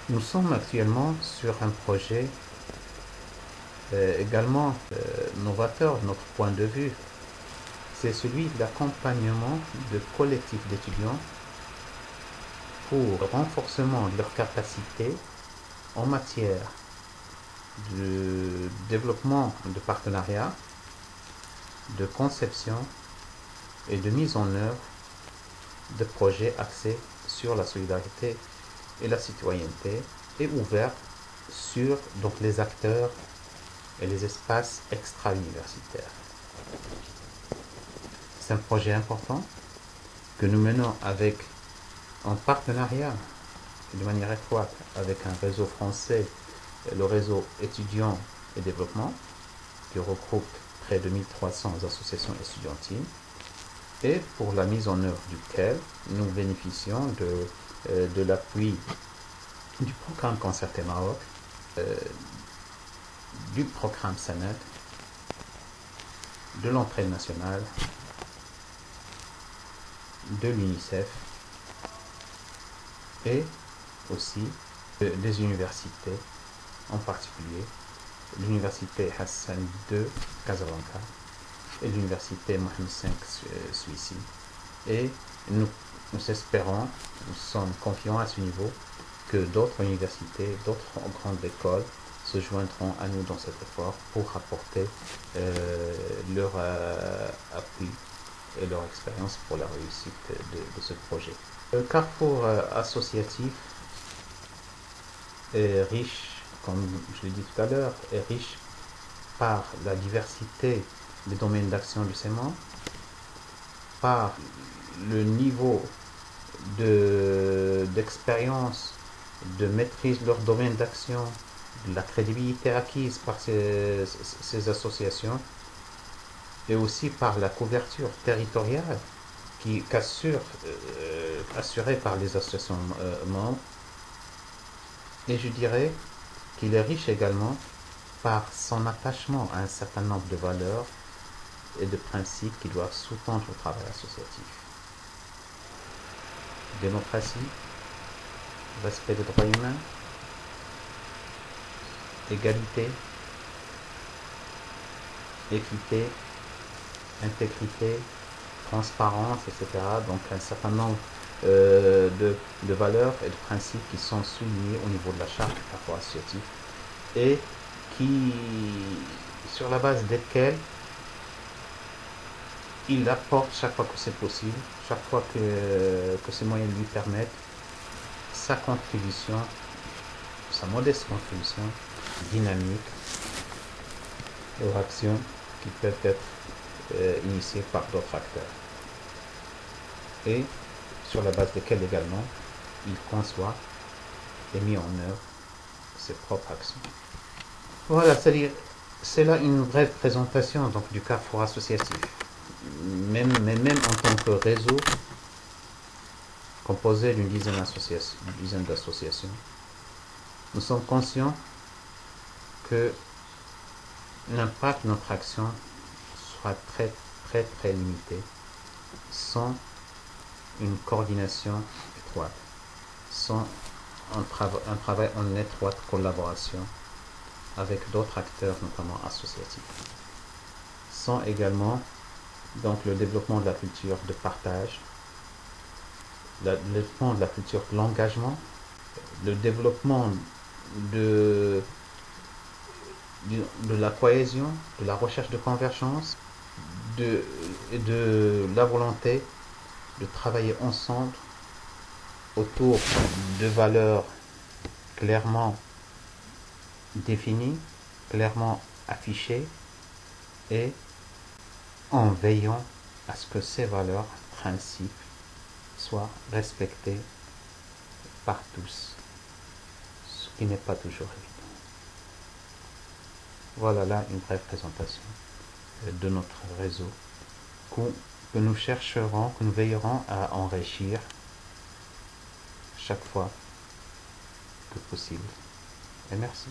Nous sommes actuellement sur un projet également novateur de notre point de vue. C'est celui de l'accompagnement de collectifs d'étudiants pour le renforcement de leurs capacités en matière de développement de partenariats, de conception et de mise en œuvre de projets axés sur la solidarité et la citoyenneté et ouverts sur donc, les acteurs et les espaces extra-universitaires. C'est un projet important que nous menons en partenariat et de manière étroite avec un réseau français, le réseau étudiants et développement, qui regroupe près de 1300 associations estudiantines, et pour la mise en œuvre duquel nous bénéficions de l'appui du programme Concerté Maroc, du programme SANED, de l'entraide nationale, de l'UNICEF et aussi des universités, en particulier l'université Hassan II Casablanca et l'université Mohamed V Suisse. Et nous espérons, nous sommes confiants à ce niveau, que d'autres universités, d'autres grandes écoles se joindront à nous dans cet effort pour apporter leur appui et leur expérience pour la réussite de ce projet. Le carrefour associatif est riche, comme je l'ai dit tout à l'heure, est riche par la diversité des domaines d'action de ses membres, par le niveau d'expérience, de maîtrise de leur domaine d'action, de la crédibilité acquise par ces associations, et aussi par la couverture territoriale assurée par les associations membres. Et je dirais qu'il est riche également par son attachement à un certain nombre de valeurs et de principes qui doivent sous-tendre le travail associatif. Démocratie, respect des droits humains, égalité, équité, intégrité, transparence, etc. Donc un certain nombre de valeurs et de principes qui sont soulignés au niveau de la charte du carrefour associatif et sur la base desquels il apporte chaque fois que c'est possible, chaque fois que ses moyens lui permettent, sa contribution, sa modeste contribution dynamique aux actions qui peuvent être initiées par d'autres acteurs. Et sur la base desquelles également il conçoit et met en œuvre ses propres actions. Voilà, c'est là une brève présentation donc, du carrefour associatif. Mais même en tant que réseau composé d'une dizaine d'associations, nous sommes conscients que l'impact de notre action sera très très très limité sans une coordination étroite, sans un travail en étroite collaboration avec d'autres acteurs, notamment associatifs, sans également donc le développement de la culture de partage, le développement de la culture de l'engagement, le développement de, de la cohésion, de la recherche de convergence, de la volonté de travailler ensemble autour de valeurs clairement définies, clairement affichées et en veillant à ce que ces valeurs, principes, soient respectés par tous, ce qui n'est pas toujours évident. Voilà là une brève présentation de notre réseau que nous chercherons, que nous veillerons à enrichir chaque fois que possible. Et merci.